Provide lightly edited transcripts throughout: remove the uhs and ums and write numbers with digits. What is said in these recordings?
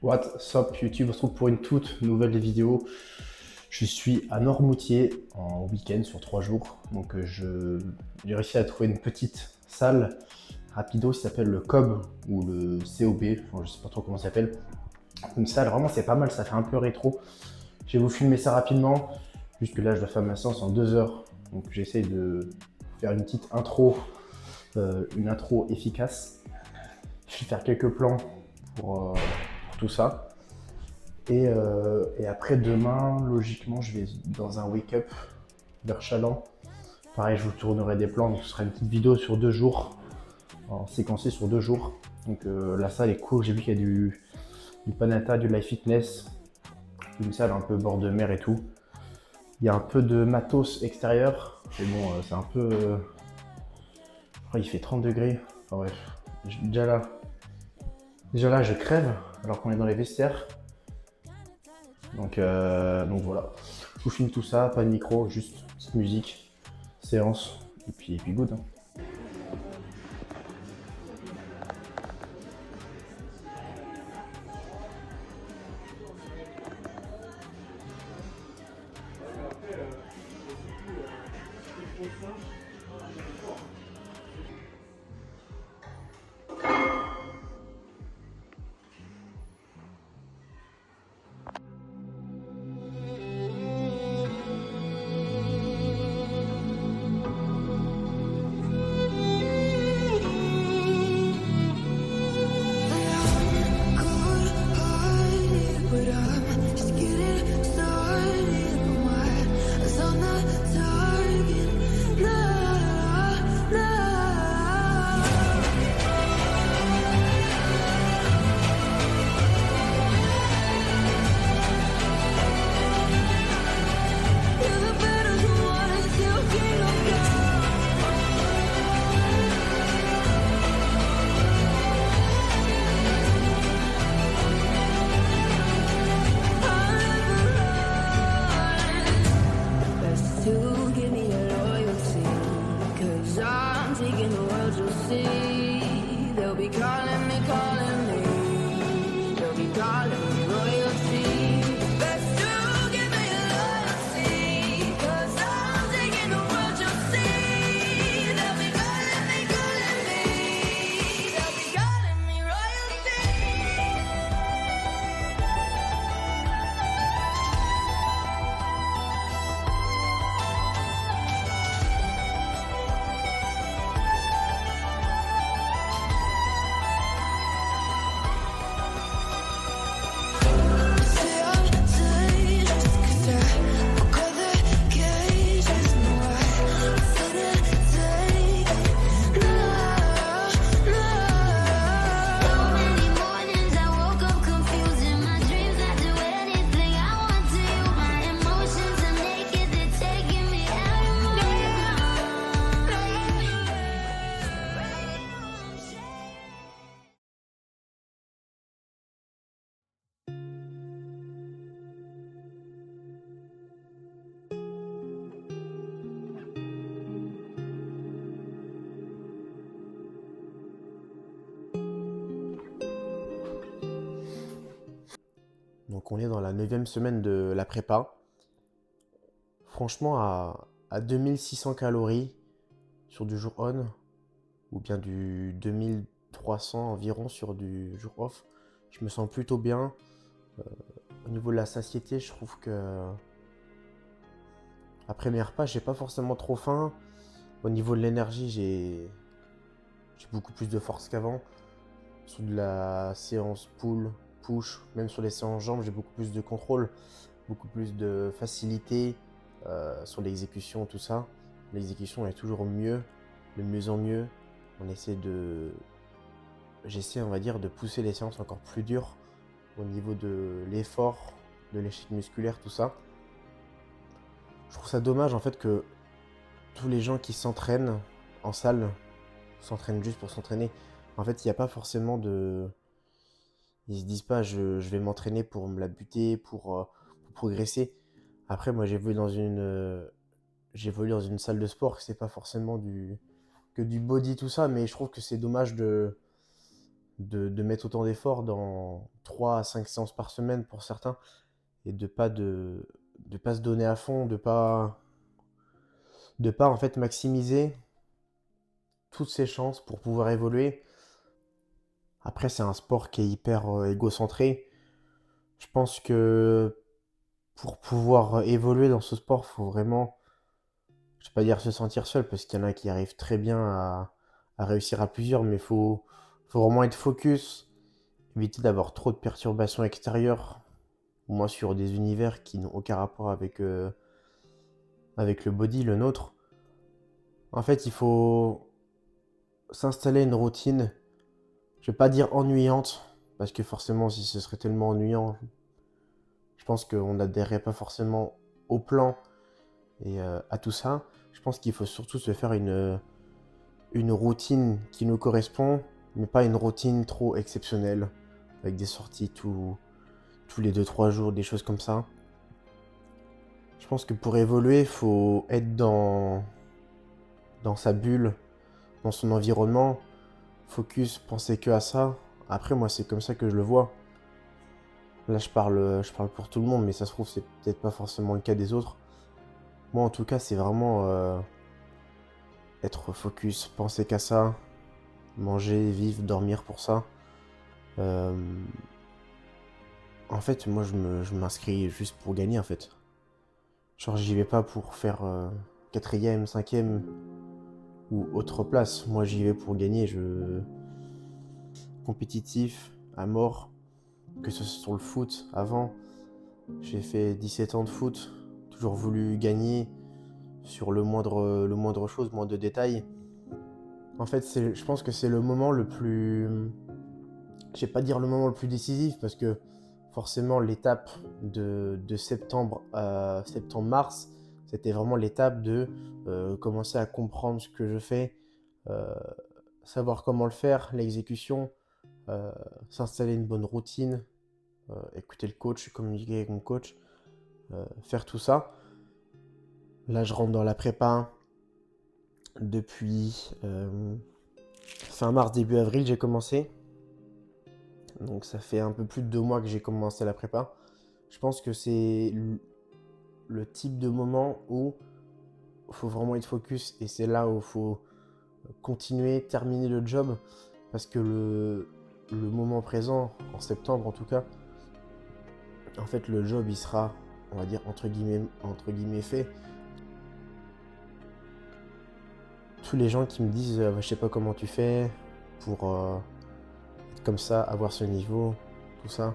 What's up YouTube, on se retrouve pour une toute nouvelle vidéo. Je suis à Noirmoutier en week-end sur 3 jours. Donc j'ai réussi à trouver une petite salle rapido qui s'appelle le COB ou le COB, enfin, je sais pas trop comment ça s'appelle. Une salle, vraiment c'est pas mal, ça fait un peu rétro. Je vais vous filmer ça rapidement, puisque là je dois faire ma séance en 2 heures. Donc j'essaie de faire une petite intro, une intro efficace. Je vais faire quelques plans pour tout ça. Et après demain, logiquement, je vais dans un wake-up vers Chaland. Pareil, je vous tournerai des plans, donc ce sera une petite vidéo sur 2 jours, en séquencé sur 2 jours. Donc la salle est cool, j'ai vu qu'il y a du Panata, du Life Fitness, une salle un peu bord de mer et tout. Il y a un peu de matos extérieur, mais bon, c'est un peu... je crois qu'il fait 30 degrés, enfin bref, déjà là, je crève, alors qu'on est dans les vestiaires. Donc voilà, je vous filme tout ça, pas de micro, juste petite musique, séance, et puis good. Hein. Donc on est dans la 9e semaine de la prépa. Franchement, à 2600 calories sur du jour on, ou bien du 2300 environ sur du jour off, je me sens plutôt bien. Au niveau de la satiété, je trouve que après mes repas, j'ai pas forcément trop faim. Au niveau de l'énergie, j'ai beaucoup plus de force qu'avant. Sur de la séance pull, push, même sur les séances jambes, j'ai beaucoup plus de contrôle, beaucoup plus de facilité sur l'exécution, tout ça. L'exécution est toujours mieux, de mieux en mieux. J'essaie, on va dire, de pousser les séances encore plus dures au niveau de l'effort, de l'échec musculaire, tout ça. Je trouve ça dommage en fait que tous les gens qui s'entraînent en salle s'entraînent juste pour s'entraîner. En fait, il n'y a pas forcément de... Ils se disent pas je vais m'entraîner pour me la buter, pour progresser. Après, moi j'évolue dans une salle de sport, c'est pas forcément que du body tout ça, mais je trouve que c'est dommage de mettre autant d'efforts dans 3 à 5 séances par semaine pour certains et de pas se donner à fond, de pas en fait maximiser toutes ses chances pour pouvoir évoluer. Après, c'est un sport qui est hyper égocentré. Je pense que pour pouvoir évoluer dans ce sport, faut vraiment, je vais pas dire se sentir seul, parce qu'il y en a qui arrivent très bien à réussir à plusieurs, mais faut vraiment être focus, éviter d'avoir trop de perturbations extérieures, au moins sur des univers qui n'ont aucun rapport avec le body, le nôtre. En fait, il faut s'installer une routine, je vais pas dire ennuyante, parce que forcément, si ce serait tellement ennuyant, je pense qu'on n'adhérerait pas forcément au plan et à tout ça. Je pense qu'il faut surtout se faire une routine qui nous correspond, mais pas une routine trop exceptionnelle, avec des sorties tous les 2-3 jours, des choses comme ça. Je pense que pour évoluer, il faut être dans sa bulle, dans son environnement, focus, penser que à ça. Après, moi, c'est comme ça que je le vois. Là, je parle pour tout le monde, mais ça se trouve, c'est peut-être pas forcément le cas des autres. Moi, en tout cas, c'est vraiment être focus, penser qu'à ça, manger, vivre, dormir pour ça. Euh, En fait, moi, je m'inscris juste pour gagner, en fait. Genre, j'y vais pas pour faire quatrième, cinquième ou autre place. Moi, j'y vais pour gagner. Compétitif, à mort, que ce soit sur le foot avant. J'ai fait 17 ans de foot, toujours voulu gagner sur le moindre chose, moindre détail. En fait, je pense que c'est le moment le plus... Je vais pas dire le moment le plus décisif parce que forcément l'étape de septembre à septembre-mars, c'était vraiment l'étape de commencer à comprendre ce que je fais, euh, savoir comment le faire, l'exécution, euh, s'installer une bonne routine, écouter le coach, communiquer avec mon coach, faire tout ça. Là, je rentre dans la prépa depuis fin mars, début avril, j'ai commencé. Donc ça fait un peu plus de 2 mois que j'ai commencé la prépa. Je pense que c'est le type de moment où il faut vraiment être focus et c'est là où il faut continuer, terminer le job parce que le moment présent, en septembre en tout cas, en fait le job il sera, on va dire entre guillemets fait. Tous les gens qui me disent je sais pas comment tu fais pour être comme ça, avoir ce niveau, tout ça,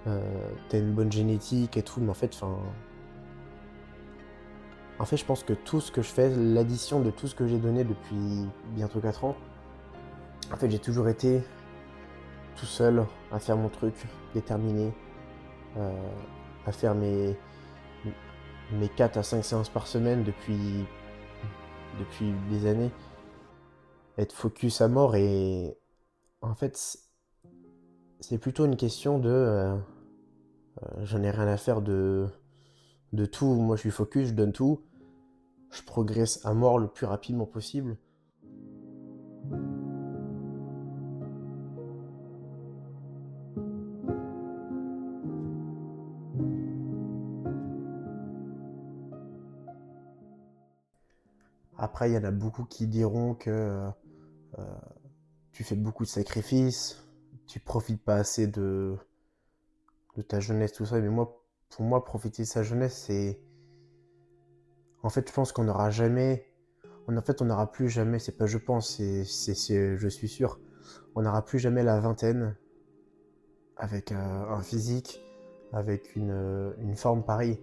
t'as une bonne génétique et tout, mais en fait, je pense que tout ce que je fais, l'addition de tout ce que j'ai donné depuis bientôt 4 ans, en fait, j'ai toujours été tout seul à faire mon truc, déterminé, euh, à faire mes 4 à 5 séances par semaine depuis des années, être focus à mort et en fait, c'est plutôt une question de j'en ai rien à faire de tout. Moi, je suis focus, je donne tout, je progresse à mort le plus rapidement possible. Après, il y en a beaucoup qui diront que tu fais beaucoup de sacrifices, tu profites pas assez de ta jeunesse, tout ça. Mais moi, pour moi, profiter de sa jeunesse, c'est... En fait, je pense qu'on n'aura jamais... En fait, on n'aura plus jamais, c'est pas je pense, je suis sûr, on n'aura plus jamais la vingtaine avec un physique, avec une forme pareille.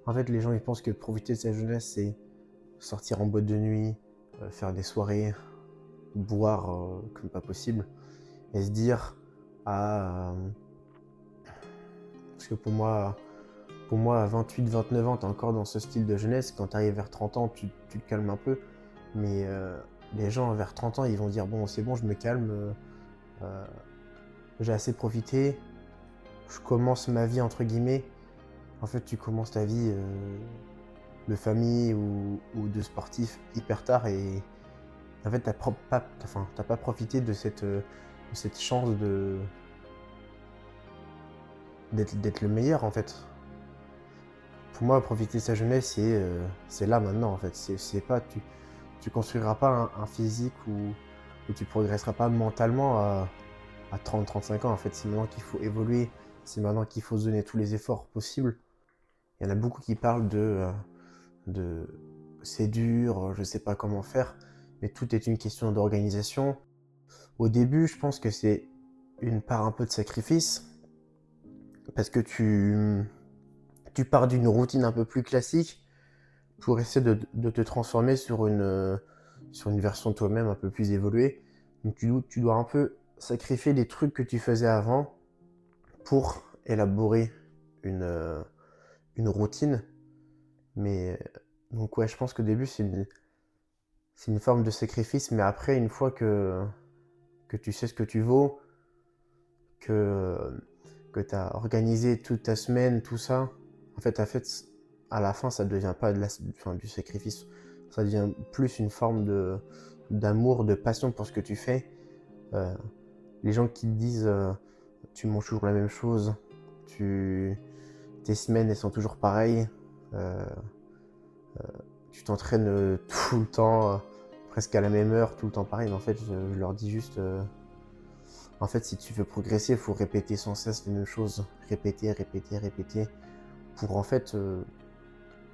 En fait, les gens, ils pensent que profiter de sa jeunesse, c'est sortir en boîte de nuit, faire des soirées, boire comme pas possible, et se dire, ah, parce que pour moi à 28-29 ans, t'es encore dans ce style de jeunesse. Quand t'arrives vers 30 ans, tu te calmes un peu. Mais les gens vers 30 ans, ils vont dire, bon, c'est bon, je me calme, euh, j'ai assez profité, je commence ma vie, entre guillemets. En fait, tu commences ta vie de famille ou de sportif hyper tard et en fait, t'as pas profité de cette chance d'être le meilleur en fait. Pour moi, profiter de sa jeunesse, c'est là maintenant en fait. C'est pas, tu construiras pas un physique où tu progresseras pas mentalement à 30-35 ans en fait. C'est maintenant qu'il faut évoluer, c'est maintenant qu'il faut se donner tous les efforts possibles. Il y en a beaucoup qui parlent de c'est dur, je sais pas comment faire, mais tout est une question d'organisation. Au début, je pense que c'est une part un peu de sacrifice, parce que tu pars d'une routine un peu plus classique pour essayer de te transformer sur une version de toi-même un peu plus évoluée. Donc tu dois un peu sacrifier les trucs que tu faisais avant pour élaborer une routine. Mais donc ouais, je pense qu'au début, c'est une forme de sacrifice, mais après, une fois que tu sais ce que tu vaux, que, que tu as organisé toute ta semaine, tout ça, en fait, à la fin, ça ne devient pas du sacrifice. Ça devient plus une forme d'amour, de passion pour ce que tu fais. Euh, les gens qui te disent tu manges toujours la même chose, tes semaines elles sont toujours pareilles, euh, tu t'entraînes tout le temps, presque à la même heure, tout le temps pareil. Mais en fait, je leur dis juste en fait, si tu veux progresser, il faut répéter sans cesse les mêmes choses. Répéter, répéter, répéter. Pour en fait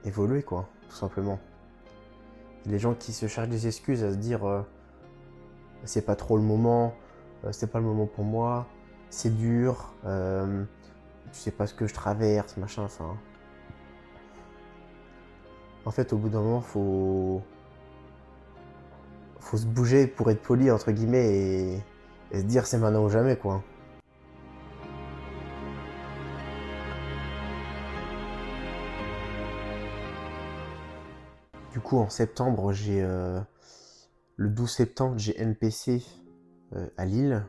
évoluer, quoi, tout simplement. Les gens qui se cherchent des excuses à se dire c'est pas trop le moment, c'est pas le moment pour moi, c'est dur, tu sais pas ce que je traverse, machin, enfin. En fait, au bout d'un moment, faut se bouger pour être poli, entre guillemets, et se dire c'est maintenant ou jamais, quoi. Du coup, en septembre, le 12 septembre, j'ai NPC à Lille.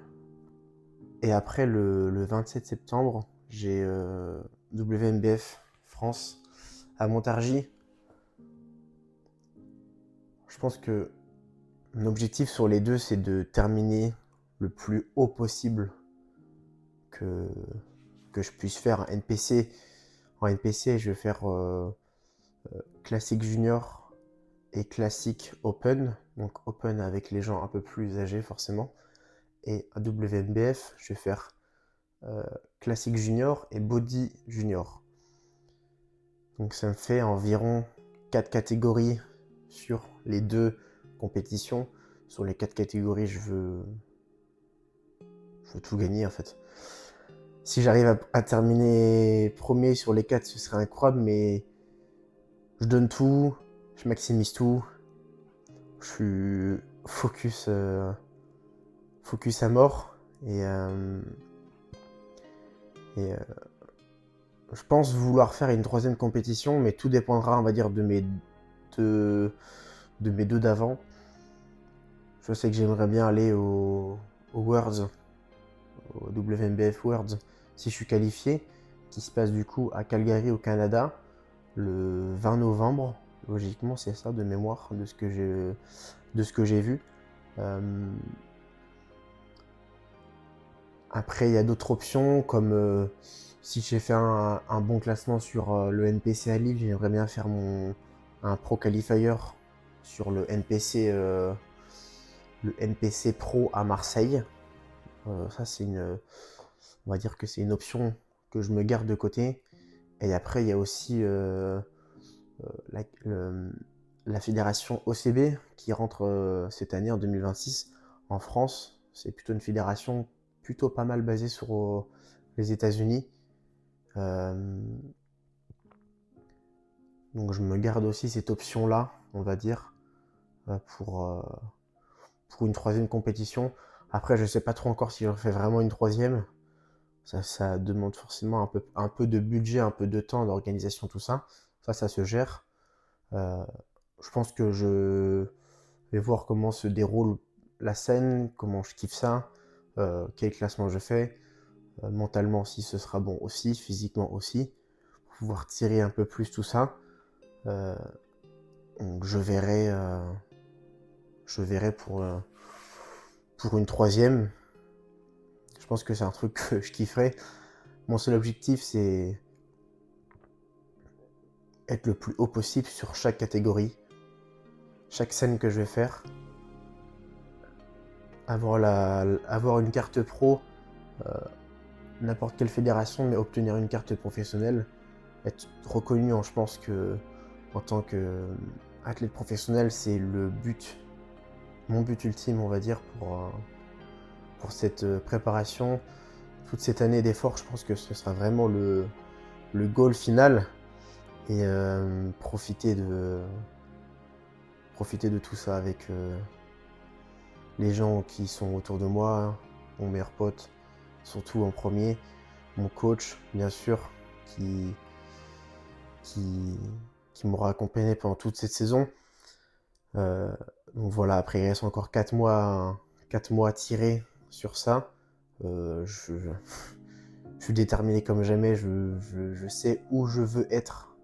Et après, le 27 septembre, j'ai WMBF France à Montargis. Je pense que mon objectif sur les deux, c'est de terminer le plus haut possible que, que je puisse faire. En NPC, je vais faire classique junior et classique open. Donc open avec les gens un peu plus âgés forcément. Et à WMBF, je vais faire classique junior et body junior. Donc ça me fait environ 4 catégories sur les deux compétitions. Sur les 4 catégories, je veux tout gagner en fait. Si j'arrive à terminer premier sur les 4, ce serait incroyable, mais je donne tout, je maximise tout. Je suis focus à mort. Et je pense vouloir faire une troisième compétition, mais tout dépendra, on va dire, deux, de mes deux d'avant. Je sais que j'aimerais bien aller au Worlds, au WMBF Worlds, si je suis qualifié, qui se passe du coup à Calgary au Canada, le 20 novembre. Logiquement, c'est ça de mémoire de ce que j'ai vu. Après, il y a d'autres options, comme si j'ai fait un bon classement sur le NPC à Lille, j'aimerais bien faire un Pro Qualifier sur le NPC Pro à Marseille. Ça, on va dire que c'est une option que je me garde de côté. Et après, il y a aussi la, la fédération OCB qui rentre cette année en 2026 en France. C'est plutôt une fédération plutôt pas mal basée sur les États-Unis. Donc je me garde aussi cette option-là, on va dire, pour une troisième compétition. Après, je sais pas trop encore si j'en fais vraiment une troisième. Ça demande forcément un peu de budget, un peu de temps, d'organisation, tout ça. Ça se gère. Je pense que je vais voir comment se déroule la scène, comment je kiffe ça, quel classement je fais, mentalement si ce sera bon aussi, physiquement aussi, pour pouvoir tirer un peu plus tout ça. Donc je verrai pour une troisième. pense que c'est un truc que je kifferais. Mon seul objectif, c'est être le plus haut possible sur chaque catégorie, chaque scène que je vais faire. Avoir une carte pro, n'importe quelle fédération, mais obtenir une carte professionnelle, être reconnu, je pense que en tant qu'athlète professionnel, c'est le but, mon but ultime, on va dire, pour cette préparation. Toute cette année d'efforts, je pense que ce sera vraiment le goal final, et profiter de tout ça avec les gens qui sont autour de moi, mon meilleur pote, surtout en premier, mon coach, bien sûr, qui, qui m'aura accompagné pendant toute cette saison. Euh, donc voilà, après il reste encore 4 mois à tirer sur ça. Je suis déterminé comme jamais, je sais où je veux être,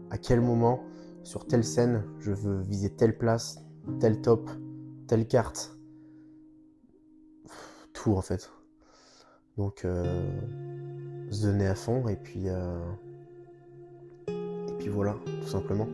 à quel moment, sur telle scène, je veux viser telle place, tel top, telle carte, tout en fait. Donc se donner à fond, et puis voilà, tout simplement.